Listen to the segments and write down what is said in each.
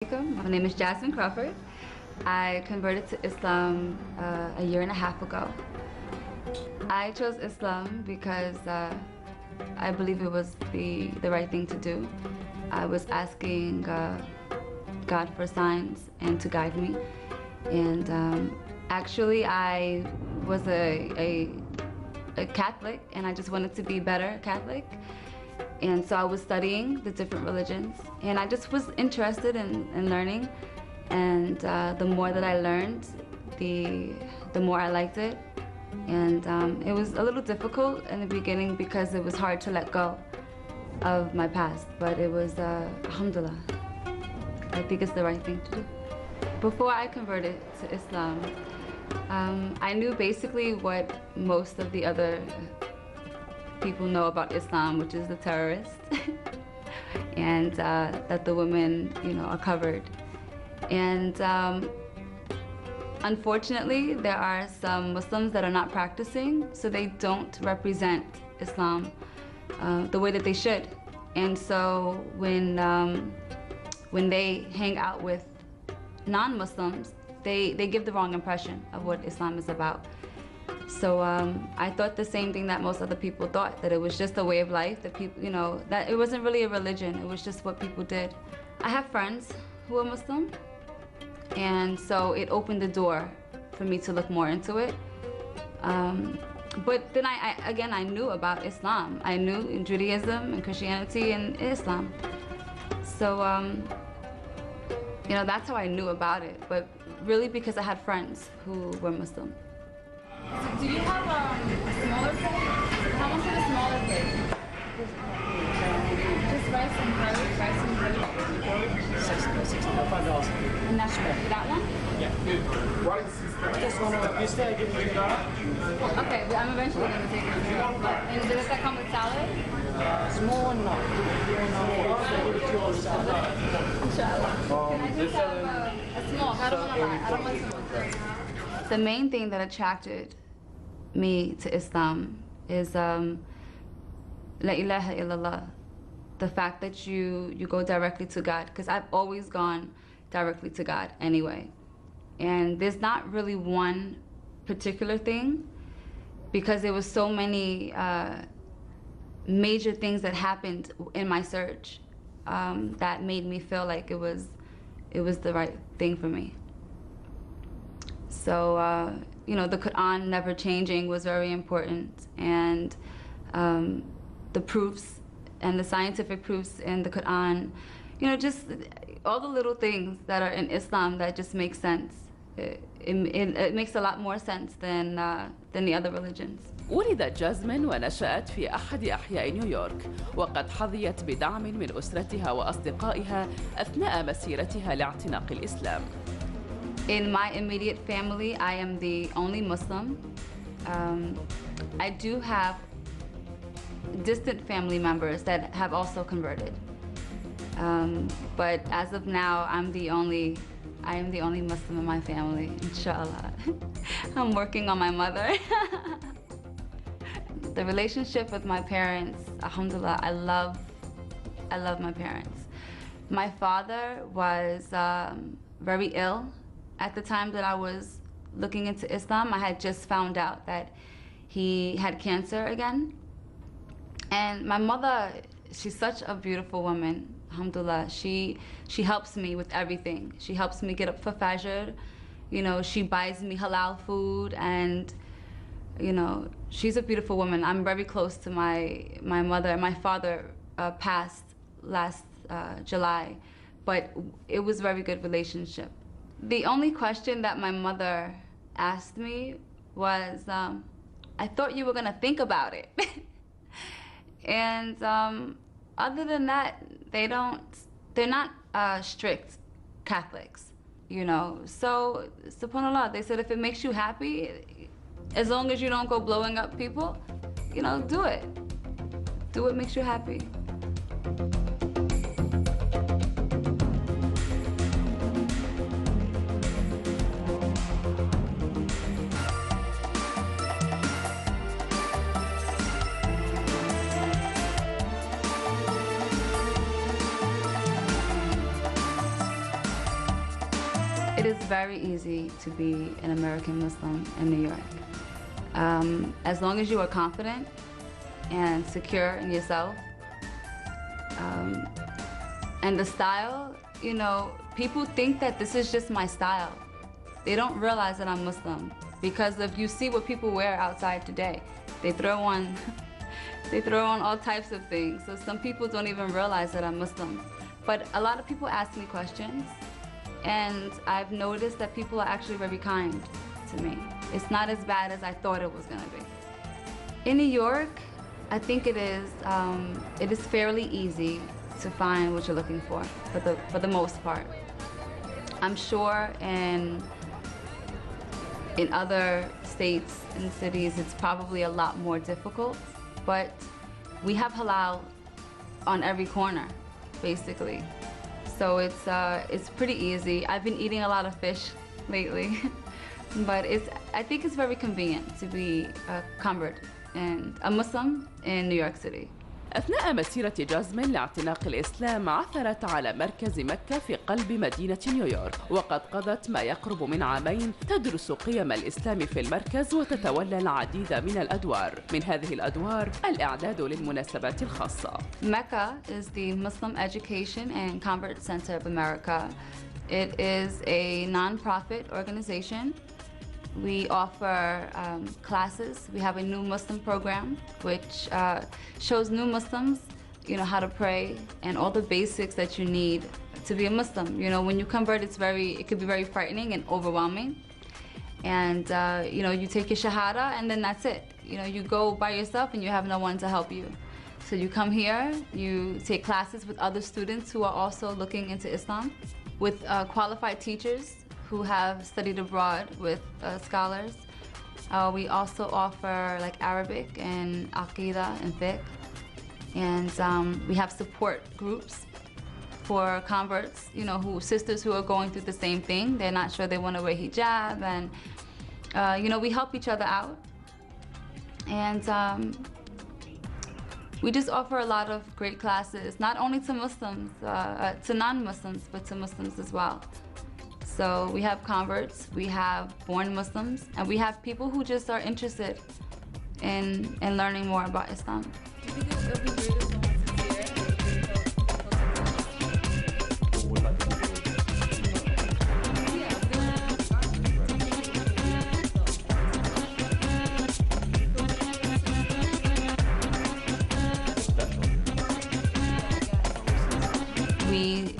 My name is Jasmine Crawford. I converted to Islam a year and a half ago. I chose Islam because I believe it was the right thing to do. I was asking God for signs and to guide me. And actually, I was a Catholic, and I just wanted to be better Catholic. And so I was studying the different religions, and I just was interested in learning. And the more that I learned, the more I liked it. And it was a little difficult in the beginning because it was hard to let go of my past, but it was, alhamdulillah, I think it's the right thing to do. Before I converted to Islam, I knew basically what most of the other people know about Islam, which is the terrorists, and that the women, are covered. And unfortunately, there are some Muslims that are not practicing, so they don't represent Islam the way that they should. And so when they hang out with non-Muslims, they give the wrong impression of what Islam is about. So I thought the same thing that most other people thought, that it was just a way of life, that people, that it wasn't really a religion, it was just what people did. I have friends who are Muslim, and so it opened the door for me to look more into it. But then I knew about Islam. I knew in Judaism and Christianity and Islam. So, that's how I knew about it, but really because I had friends who were Muslim. So do you have a smaller plate? How much is a smaller plate? Just rice and curry, rice and curry. $65. And that's that one? Yeah. Just one of you stay, give me $2. Okay, but I'm eventually going to take it. And does that come with salad? Small one, no. Inshallah. Can I just have a small? I don't want a lot. I don't want so much. The main thing that attracted me to Islam is La ilaha illallah, the fact that you go directly to God, because I've always gone directly to God anyway. And there's not really one particular thing, because there was so many major things that happened in my search that made me feel like it was the right thing for me. So, the Qur'an never changing was very important, and the proofs and the scientific proofs in the Qur'an, just all the little things that are in Islam that just make sense. It makes a lot more sense than the other religions. ولدت جازمين ونشأت في أحد أحياء نيويورك، وقد حظيت بدعم من أسرتها وأصدقائها أثناء مسيرتها لاعتناق الإسلام. In my immediate family, I am the only Muslim. I do have distant family members that have also converted. But as of now, I am the only Muslim in my family, inshallah. I'm working on my mother. The relationship with my parents, alhamdulillah, I love my parents. My father was very ill at the time that I was looking into Islam. I had just found out that he had cancer again. And my mother, she's such a beautiful woman, alhamdulillah. She helps me with everything. She helps me get up for Fajr. She buys me halal food, and she's a beautiful woman. I'm very close to my mother. My father passed last July, but it was a very good relationship. The only question that my mother asked me was, I thought you were gonna think about it. And other than that, they're not strict Catholics, So, subhanAllah, they said if it makes you happy, as long as you don't go blowing up people, do it. Do what makes you happy. It is very easy to be an American Muslim in New York. As long as you are confident and secure in yourself. And the style, you know, people think that this is just my style. They don't realize that I'm Muslim, because if you see what people wear outside today, they throw on all types of things. So some people don't even realize that I'm Muslim. But a lot of people ask me questions, and I've noticed that people are actually very kind to me. It's not as bad as I thought it was gonna be. In New York, I think it is fairly easy to find what you're looking for the most part. I'm sure in other states and cities it's probably a lot more difficult, but we have halal on every corner, basically. So it's pretty easy. I've been eating a lot of fish lately, but I think it's very convenient to be a convert and a Muslim in New York City. أثناء مسيرة جازمين لاعتناق الإسلام عثرت على مركز مكة في قلب مدينة نيويورك، وقد قضت ما يقرب من عامين تدرس قيم الإسلام في المركز وتتولى العديد من الأدوار. من هذه الأدوار الإعداد للمناسبات الخاصة. Mecca is the Muslim Education and Convert Center of America. It is a non-profit organization. We offer classes. We have a new Muslim program, which shows new Muslims, you know, how to pray and all the basics that you need to be a Muslim. You know, when you convert, it could be very frightening and overwhelming. And you know, you take your shahada and then that's it. You know, you go by yourself and you have no one to help you. So you come here, you take classes with other students who are also looking into Islam, with qualified teachers who have studied abroad with scholars. We also offer like Arabic and Aqidah and fiqh. And we have support groups for converts, you know, sisters who are going through the same thing. They're not sure they want to wear hijab, and you know, we help each other out. And we just offer a lot of great classes, not only to Muslims, to non-Muslims, but to Muslims as well. So we have converts, we have born Muslims, and we have people who just are interested in learning more about Islam. Do you think it would be great if someone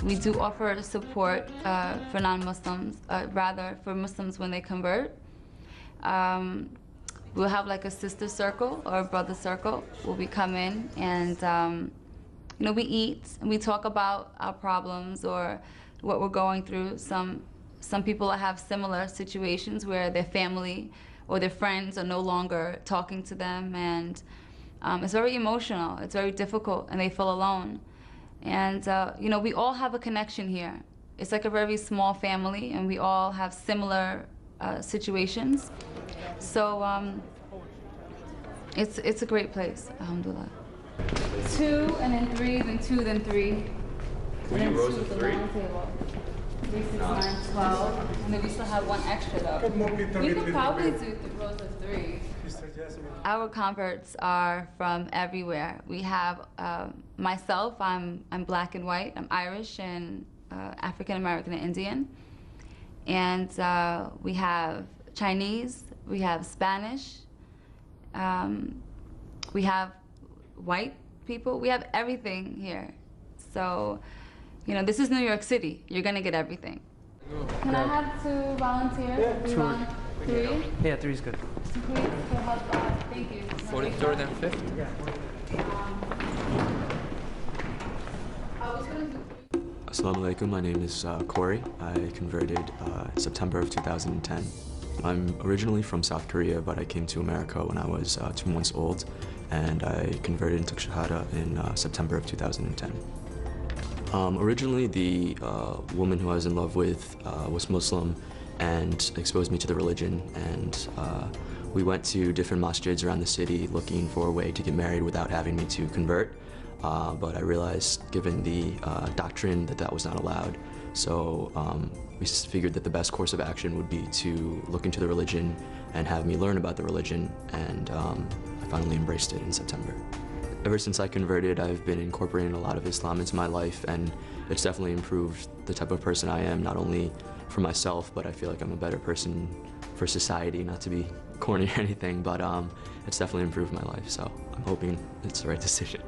We do offer support for non-Muslims, rather for Muslims when they convert. We'll have like a sister circle or a brother circle where we come in and you know, we eat and we talk about our problems or what we're going through. Some people have similar situations where their family or their friends are no longer talking to them, and it's very emotional, it's very difficult, and they feel alone. And you know, we all have a connection here. It's like a very small family, and we all have similar situations. So it's a great place, alhamdulillah. 2 and then 3, then 2, then 3. We do rows of 3? 3, 6, 9, 12. And then we still have one extra though. We could probably do rows of 3. Our converts are from everywhere. We have myself, I'm black and white, I'm Irish and African American and Indian. And we have Chinese, we have Spanish, we have white people, we have everything here. So, you know, this is New York City. You're gonna get everything. Can I have 2 volunteers? Yeah, 3? Yeah, 3 is good. Please, for help. Thank you. 43rd and 5th? Yeah. Assalamu alaikum, my name is Corey. I converted in September of 2010. I'm originally from South Korea, but I came to America when I was 2 months old, and I converted and took Shahada in September of 2010. Originally, the woman who I was in love with was Muslim and exposed me to the religion, and we went to different masjids around the city looking for a way to get married without having me to convert. But I realized, given the doctrine, that was not allowed. So we figured that the best course of action would be to look into the religion and have me learn about the religion, and I finally embraced it in September. Ever since I converted, I've been incorporating a lot of Islam into my life, and it's definitely improved the type of person I am, not only for myself, but I feel like I'm a better person for society, not to be corny or anything, but it's definitely improved my life, so I'm hoping it's the right decision.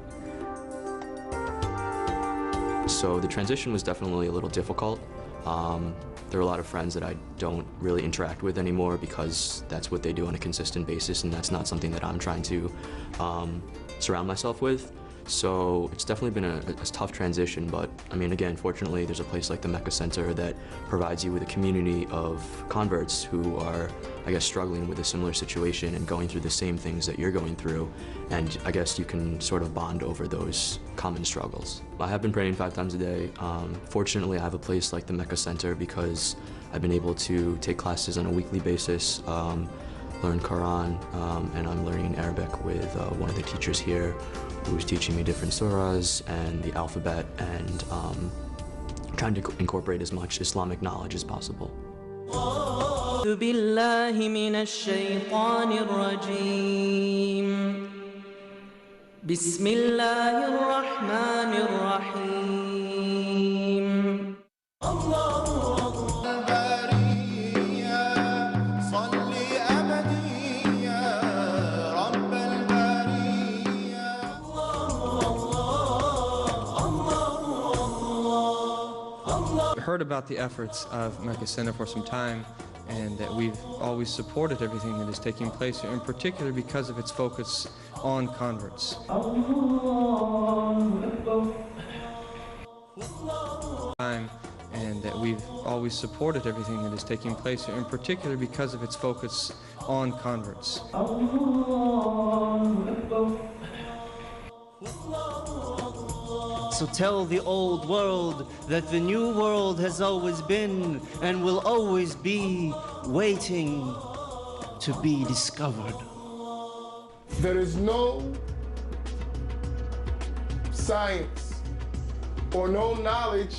So the transition was definitely a little difficult. There are a lot of friends that I don't really interact with anymore because that's what they do on a consistent basis, and that's not something that I'm trying to surround myself with. So it's definitely been a tough transition, but I mean, again, fortunately, there's a place like the Mecca Center that provides you with a community of converts who are, I guess, struggling with a similar situation and going through the same things that you're going through, and I guess you can sort of bond over those common struggles. I have been praying 5 times a day. Fortunately, I have a place like the Mecca Center because I've been able to take classes on a weekly basis, learn Qur'an, and I'm learning Arabic with one of the teachers here who's teaching me different surahs and the alphabet, and trying to incorporate as much Islamic knowledge as possible. بالله من الشيطان الرجيم بسم الله الرحمن الرحيم Heard about the efforts of Mecca Center for some time, and that we've always supported everything that is taking place here, in particular because of its focus on converts. And that we've always supported everything that is taking place here, in particular because of its focus on converts. So tell the old world that the new world has always been and will always be waiting to be discovered. There is no science or no knowledge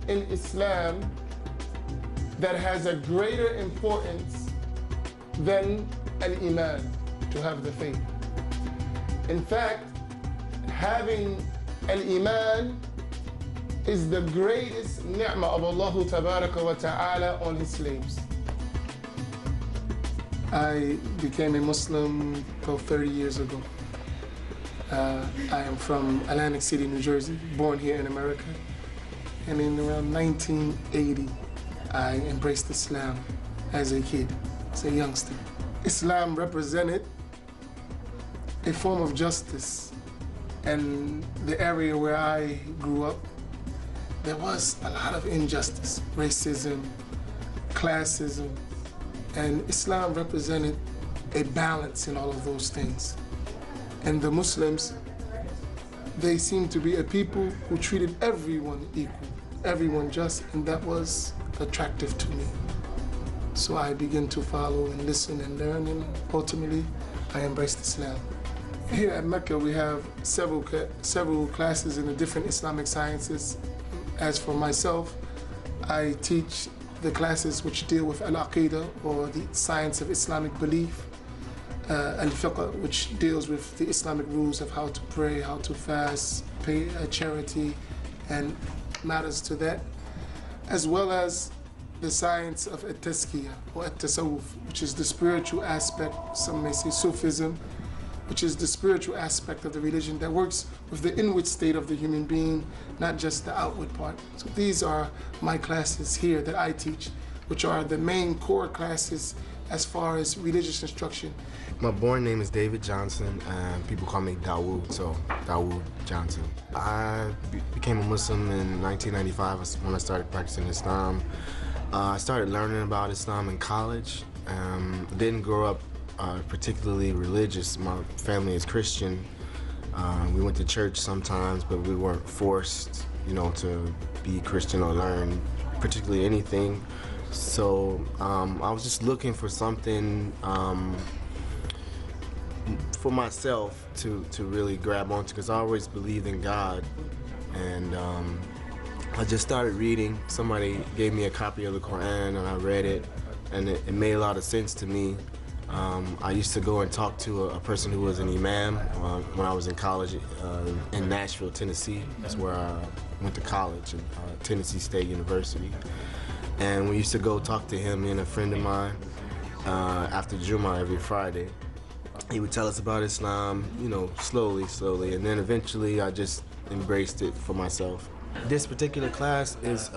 in Islam that has a greater importance than al-Iman, to have the faith. In fact, having al-Iman is the greatest ni'mah of Allah Tabaraka wa Ta'ala on His slaves. I became a Muslim about 30 years ago. I am from Atlantic City, New Jersey, born here in America. And in around 1980, I embraced Islam as a kid, as a youngster. Islam represented a form of justice. And the area where I grew up, there was a lot of injustice, racism, classism, and Islam represented a balance in all of those things. And the Muslims, they seemed to be a people who treated everyone equal, everyone just, and that was attractive to me. So I began to follow and listen and learn, and ultimately I embraced Islam. Here at Mecca, we have several classes in the different Islamic sciences. As for myself, I teach the classes which deal with al-Aqidah, or the science of Islamic belief, al-Fiqh, which deals with the Islamic rules of how to pray, how to fast, pay charity, and matters to that, as well as the science of at-Tazkiyah, or at-Tasawwuf, which is the spiritual aspect, some may say Sufism, which is the spiritual aspect of the religion that works with the inward state of the human being, not just the outward part. So these are my classes here that I teach, which are the main core classes as far as religious instruction. My born name is David Johnson, and people call me Dawood, so Dawood Johnson. I became a Muslim in 1995 when I started practicing Islam. I started learning about Islam in college. Didn't grow up particularly religious. My family is Christian. We went to church sometimes, but we weren't forced, to be Christian or learn particularly anything. So I was just looking for something for myself to really grab onto, because I always believed in God, and I just started reading. Somebody gave me a copy of the Qur'an and I read it, and it made a lot of sense to me. I used to go and talk to a person who was an imam when I was in college in Nashville, Tennessee. That's where I went to college, at Tennessee State University. And we used to go talk to him and a friend of mine after Jummah every Friday. He would tell us about Islam, you know, slowly, and then eventually I just embraced it for myself. This particular class is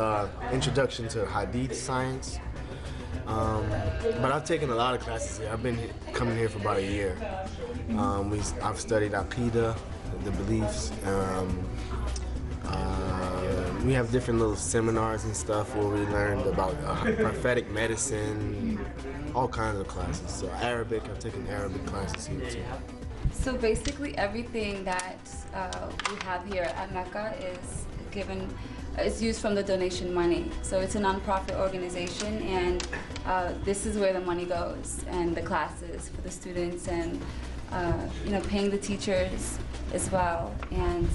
Introduction to Hadith Science. But I've taken a lot of classes here. I've been coming here for about a year. I've studied Aqidah, the beliefs. We have different little seminars and stuff where we learned about prophetic medicine, all kinds of classes. So Arabic, I've taken Arabic classes here too. So basically everything that we have here at Mecca is used from the donation money. So it's a non-profit organization, and this is where the money goes, and the classes for the students, and you know, paying the teachers as well. And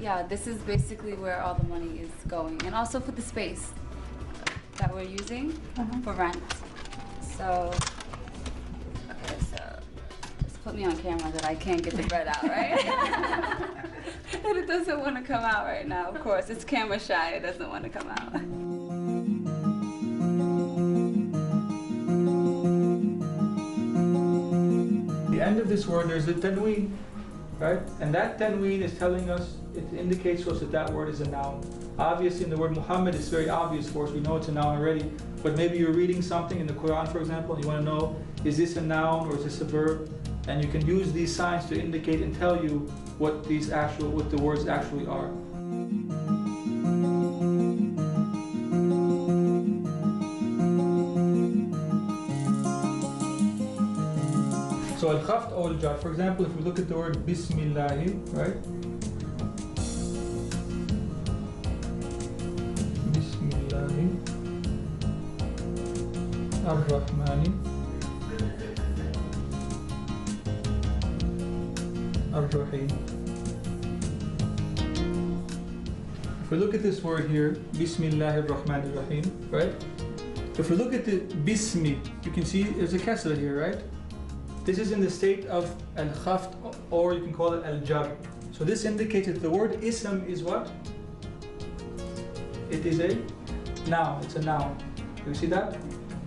yeah, this is basically where all the money is going, and also for the space that we're using for rent. So, okay, so let's put me on camera that I can't get the bread out, right? And it doesn't want to come out right now, of course. It's camera shy, it doesn't want to come out. The end of this word, there's a tanween, right? And that tanween is telling us, it indicates to us that that word is a noun. Obviously, in the word Muhammad, it's very obvious for us. We know it's a noun already. But maybe you're reading something in the Quran, for example, and you want to know, is this a noun or is this a verb? And you can use these signs to indicate and tell you what the words actually are. So al-khafd or al-jar, for example, if we look at the word Bismillahi, right? Bismillahi ar-Rahmani ar-Rahim. If we look at this word here, Bismillahir Rahmanir Rahim, right? If we look at the Bismi, you can see there's a kasra here, right? This is in the state of al-khafd, or you can call it al-jar. So this indicates that the word ism is what? It is a noun, it's a noun. Do you see that?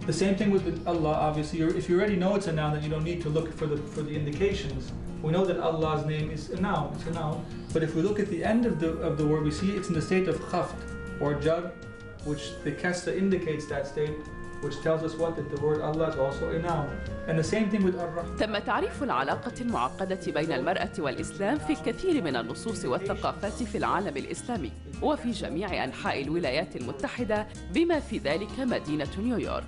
The same thing with Allah, obviously. If you already know it's a noun, then you don't need to look for the indications. We know that Allah's name is a noun, it's a noun. But if we look at the end of the word, we see it's in the state of khafd, or jar, which the kasra indicates that state, which tells us what? That the word Allah is also a noun. And the same thing with ar-Rahman. تم تعريف العلاقة المعقدة بين المرأة والإسلام في الكثير من النصوص والثقافات في العالم الإسلامي وفي جميع أنحاء الولايات المتحدة بما في ذلك مدينة نيويورك.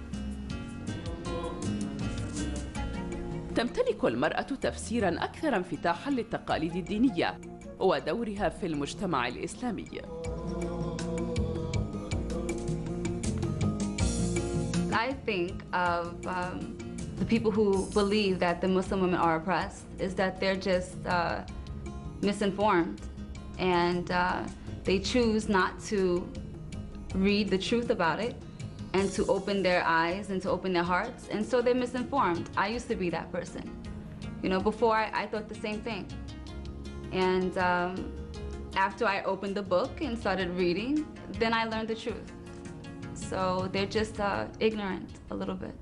تمتلك المرأة تفسيراً أكثر انفتاحاً للتقاليد الدينية ودورها في المجتمع الإسلامي. I think of the people who believe that the Muslim women are oppressed is that they're just misinformed, and they choose not to read the truth about it and to open their eyes and to open their hearts, and so they're misinformed. I used to be that person. You know, before I thought the same thing. And after I opened the book and started reading, then I learned the truth. So they're just ignorant a little bit.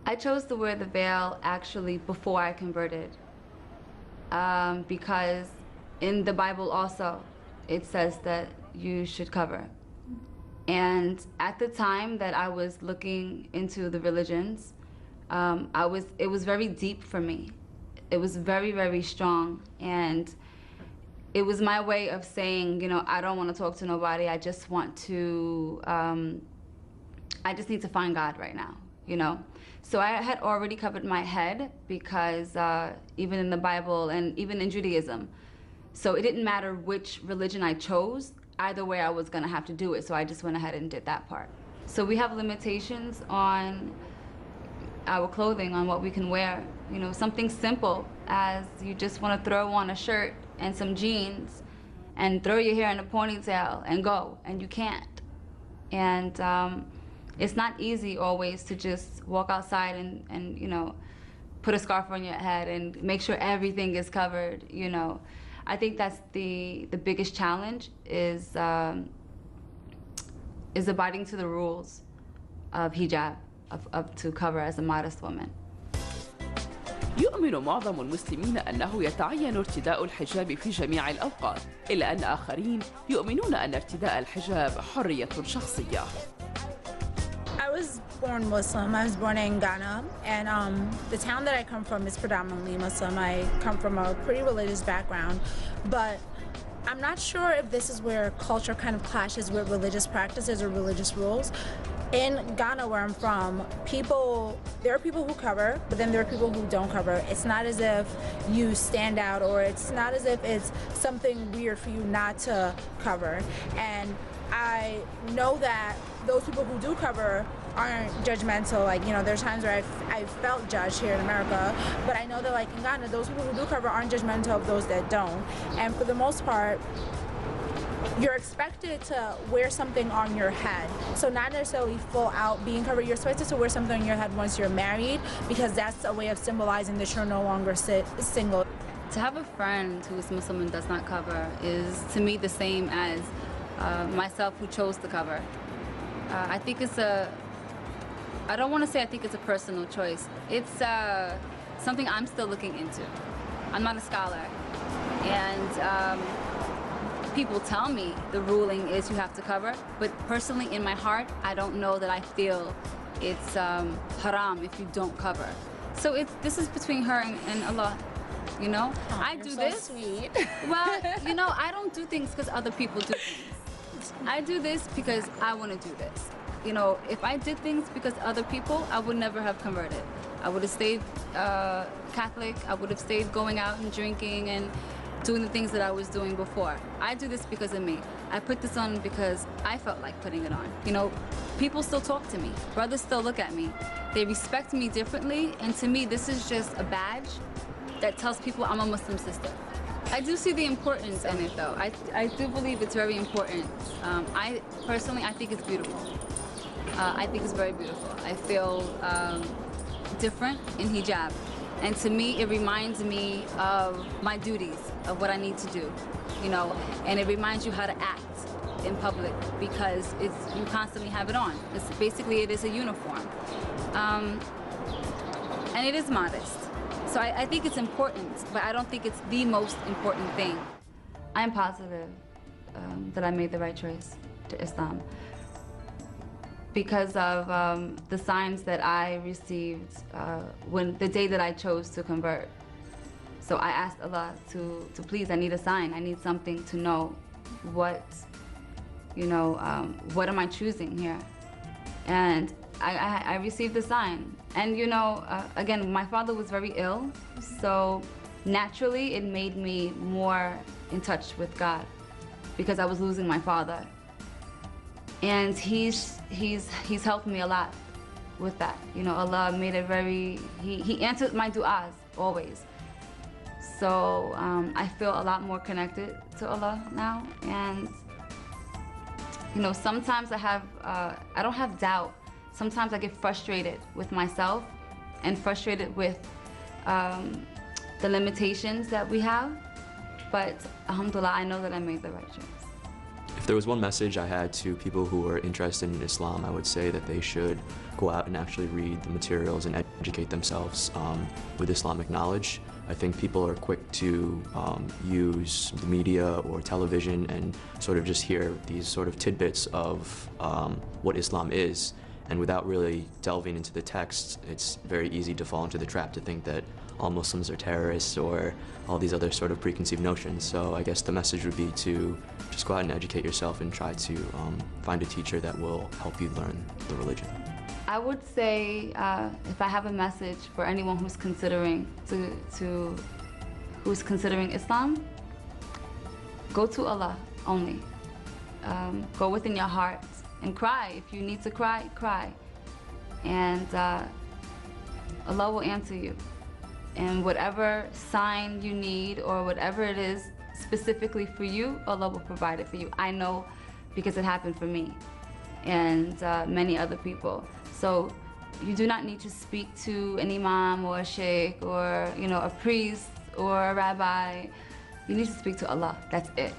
I chose to wear the veil actually before I converted, because in the Bible also it says that you should cover. And at the time that I was looking into the religions, it was very deep for me. It was very, very strong, and it was my way of saying, you know, I don't want to talk to nobody. I just want to, I just need to find God right now, you know. So I had already covered my head because even in the Bible and even in Judaism, so it didn't matter which religion I chose, either way I was gonna have to do it. So I just went ahead and did that part. So we have limitations on our clothing, on what we can wear. You know, something simple as you just want to throw on a shirt and some jeans and throw your hair in a ponytail and go, and you can't. And it's not easy always to just walk outside and you know, put a scarf on your head and make sure everything is covered, you know. I think that's the biggest challenge is abiding to the rules of hijab, of to cover as a modest woman. يؤمن معظم المسلمين أنه يتعين ارتداء الحجاب في جميع الأوقات، إلا أن آخرين يؤمنون أن ارتداء الحجاب حرية شخصية. I was born Muslim. I was born in Ghana, and the town that I come from is predominantly Muslim. I come from a pretty religious background, but I'm not sure if this is where culture kind of clashes with religious practices or religious rules. In Ghana, where I'm from, there are people who cover, but then there are people who don't cover. It's not as if you stand out, or it's not as if it's something weird for you not to cover. And I know that those people who do cover aren't judgmental. Like, you know, there's times where I've felt judged here in America, but I know that, like, in Ghana, those people who do cover aren't judgmental of those that don't. And for the most part, you're expected to wear something on your head. So not necessarily full out being covered, you're expected to wear something on your head once you're married, because that's a way of symbolizing that you're no longer single. To have a friend who is Muslim and does not cover is, to me, the same as myself who chose to cover. I think it's I don't want to say I think it's a personal choice. It's something I'm still looking into. I'm not a scholar. And people tell me the ruling is you have to cover, but personally in my heart, I don't know that I feel it's haram if you don't cover. So this is between her and Allah, you know? Oh, I do so this. Sweet. Well, you know, I don't do things because other people do things. I do this because I want to do this. You know, if I did things because other people, I would never have converted. I would have stayed Catholic. I would have stayed going out and drinking and doing the things that I was doing before. I do this because of me. I put this on because I felt like putting it on. You know, people still talk to me. Brothers still look at me. They respect me differently, and to me, this is just a badge that tells people I'm a Muslim sister. I do see the importance in it, though. I do believe it's very important. I personally think it's beautiful. I think it's very beautiful. I feel different in hijab. And to me, it reminds me of my duties, of what I need to do, you know, and it reminds you how to act in public because you constantly have it on. It is a uniform. And it is modest. So I think it's important, but I don't think it's the most important thing. I'm positive that I made the right choice to Islam because of the signs that I received the day that I chose to convert. So I asked Allah to please, I need a sign. I need something to know what am I choosing here? And I received the sign. And you know, again, my father was very ill, so naturally it made me more in touch with God because I was losing my father. And he's helped me a lot with that. You know, Allah made it he answered my du'as always. So I feel a lot more connected to Allah now. And you know, sometimes I don't have doubt. Sometimes I get frustrated with myself and frustrated with the limitations that we have. But alhamdulillah, I know that I made the right choice. If there was one message I had to people who are interested in Islam, I would say that they should go out and actually read the materials and educate themselves with Islamic knowledge. I think people are quick to use the media or television and sort of just hear these sort of tidbits of what Islam is. And without really delving into the text, it's very easy to fall into the trap to think that all Muslims are terrorists or all these other sort of preconceived notions. So I guess the message would be to just go out and educate yourself and try to find a teacher that will help you learn the religion. I would say if I have a message for anyone who's considering Islam, go to Allah only. Go within your heart and cry. If you need to cry, cry. And Allah will answer you. And whatever sign you need or whatever it is, specifically for you, Allah will provide it for you. I know because it happened for me and many other people. So you do not need to speak to an imam or a sheikh or, you know, a priest or a rabbi. You need to speak to Allah. That's it.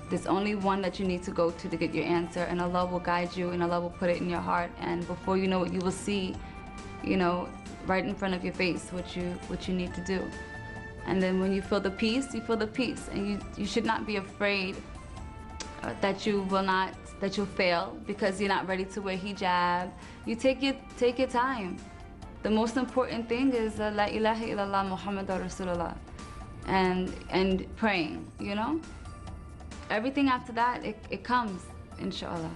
There's only one that you need to go to get your answer, and Allah will guide you and Allah will put it in your heart, and before you know it, you will see, you know, right in front of your face what you need to do. And then when you feel the peace, you feel the peace, and you should not be afraid that you'll fail because you're not ready to wear hijab. You take your time. The most important thing is La ilaha illallah Muhammadur Rasulullah, and praying, you know. Everything after that, it comes, inshallah.